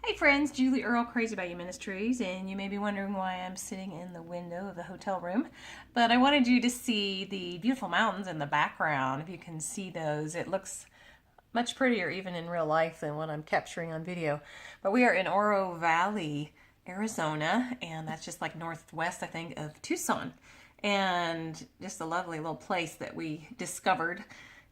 Hey friends, Julie Earl, Crazy About You Ministries, and you may be wondering why I'm sitting in the window of the hotel room, but I wanted you to see the beautiful mountains in the background. If you can see those, it looks much prettier even in real life than what I'm capturing on video. But we are in Oro Valley, Arizona, and that's just like northwest, I think, of Tucson, and just a lovely little place that we discovered.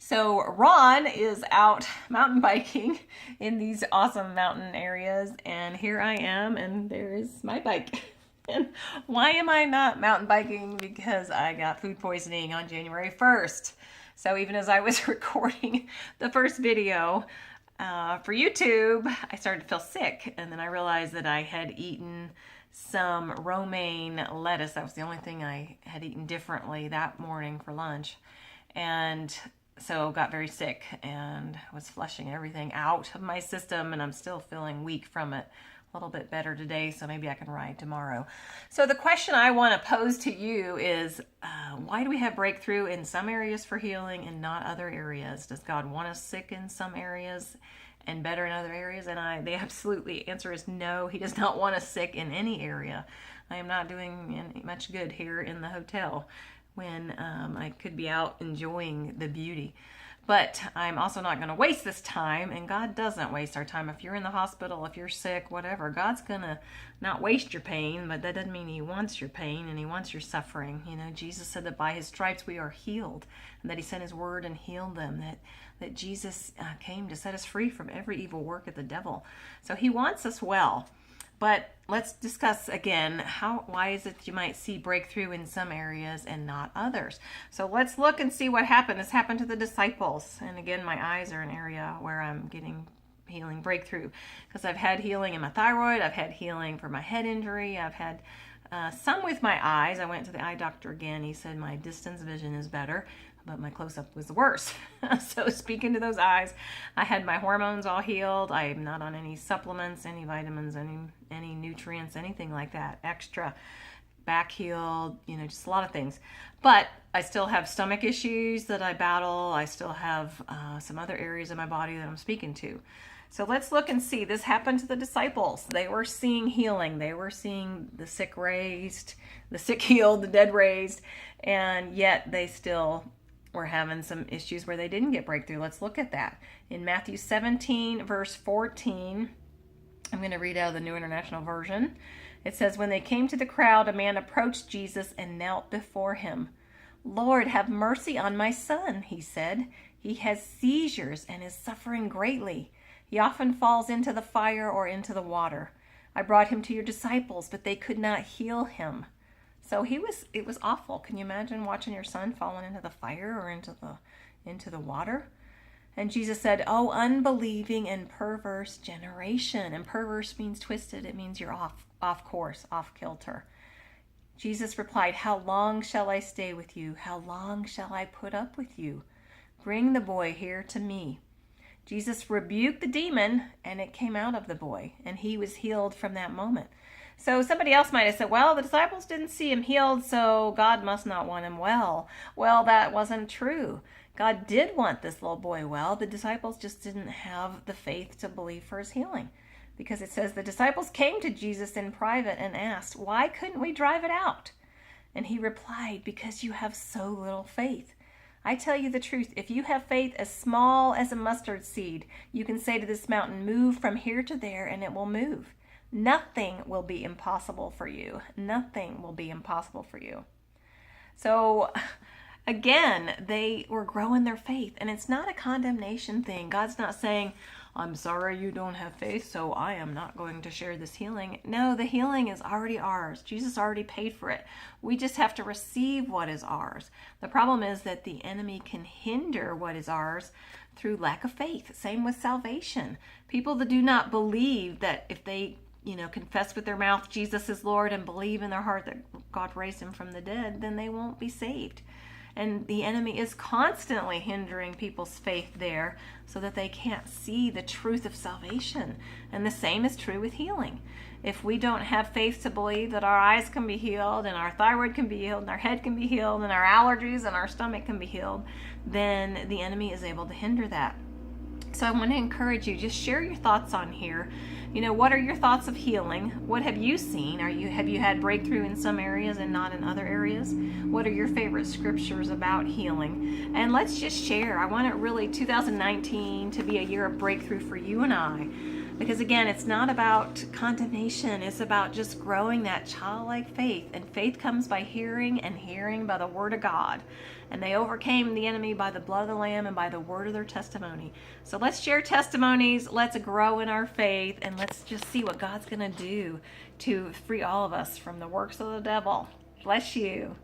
So Ron is out mountain biking in these awesome mountain areas, and here I am, and there is my bike. And why am I not mountain biking? Because I got food poisoning on January 1st. So even as I was recording the first video for YouTube, I started to feel sick, and then I realized that I had eaten some romaine lettuce. That was the only thing I had eaten differently that morning for lunch. And so got very sick and was flushing everything out of my system, and I'm still feeling weak from it. A little bit better today, so maybe I can ride tomorrow. So the question I want to pose to you is, why do we have breakthrough in some areas for healing and not other areas? Does God want us sick in some areas and better in other areas? And the absolutely answer is no. He does not want us sick in any area. I am not doing much good here in the hotel when I could be out enjoying the beauty. But I'm also not going to waste this time, and God doesn't waste our time. If you're in the hospital, if you're sick, whatever, God's going to not waste your pain, but that doesn't mean He wants your pain and He wants your suffering. You know, Jesus said that by His stripes we are healed, and that He sent His word and healed them, that Jesus came to set us free from every evil work of the devil. So He wants us well. But let's discuss again why is it you might see breakthrough in some areas and not others. So let's look and see what happened. This happened to the disciples. And again, my eyes are an area where I'm getting healing breakthrough because I've had healing in my thyroid. I've had healing for my head injury. I've had some with my eyes. I went to the eye doctor again. He said my distance vision is better, but my close-up was worse. So speaking to those eyes, I had my hormones all healed. I'm not on any supplements, any vitamins, any nutrients, anything like that. Extra back healed, just a lot of things. But I still have stomach issues that I battle. I still have some other areas of my body that I'm speaking to. So let's look and see. This happened to the disciples. They were seeing healing. They were seeing the sick raised, the sick healed, the dead raised, and yet they still were having some issues where they didn't get breakthrough. Let's look at that. In Matthew 17, verse 14, I'm going to read out of the New International Version. It says, when they came to the crowd, a man approached Jesus and knelt before him. Lord, have mercy on my son, he said. He has seizures and is suffering greatly. He often falls into the fire or into the water. I brought him to your disciples, but they could not heal him. So it was awful. Can you imagine watching your son falling into the fire or into the water? And Jesus said, oh, unbelieving and perverse generation. And perverse means twisted. It means you're off course, off kilter. Jesus replied, how long shall I stay with you? How long shall I put up with you? Bring the boy here to me. Jesus rebuked the demon, and it came out of the boy, and he was healed from that moment. So somebody else might have said, well, the disciples didn't see him healed, so God must not want him well. Well, that wasn't true. God did want this little boy well. The disciples just didn't have the faith to believe for his healing. Because it says the disciples came to Jesus in private and asked, why couldn't we drive it out? And he replied, because you have so little faith. I tell you the truth, if you have faith as small as a mustard seed, you can say to this mountain, move from here to there, and it will move. Nothing will be impossible for you. Nothing will be impossible for you. So again, they were growing their faith, and it's not a condemnation thing. God's not saying, I'm sorry you don't have faith, so I am not going to share this healing. No, the healing is already ours. Jesus already paid for it. We just have to receive what is ours. The problem is that the enemy can hinder what is ours through lack of faith. Same with salvation. People that do not believe that if they confess with their mouth Jesus is Lord and believe in their heart that God raised him from the dead, then they won't be saved. And the enemy is constantly hindering people's faith there so that they can't see the truth of salvation. And the same is true with healing. If we don't have faith to believe that our eyes can be healed and our thyroid can be healed and our head can be healed and our allergies and our stomach can be healed, then the enemy is able to hinder that. So I want to encourage you, just share your thoughts on here. What are your thoughts of healing? What have you seen? Have you had breakthrough in some areas and not in other areas? What are your favorite scriptures about healing? And let's just share. I want it really 2019 to be a year of breakthrough for you and I. Because again, it's not about condemnation. It's about just growing that childlike faith. And faith comes by hearing, and hearing by the word of God. And they overcame the enemy by the blood of the Lamb and by the word of their testimony. So let's share testimonies. Let's grow in our faith. And let's just see what God's going to do to free all of us from the works of the devil. Bless you.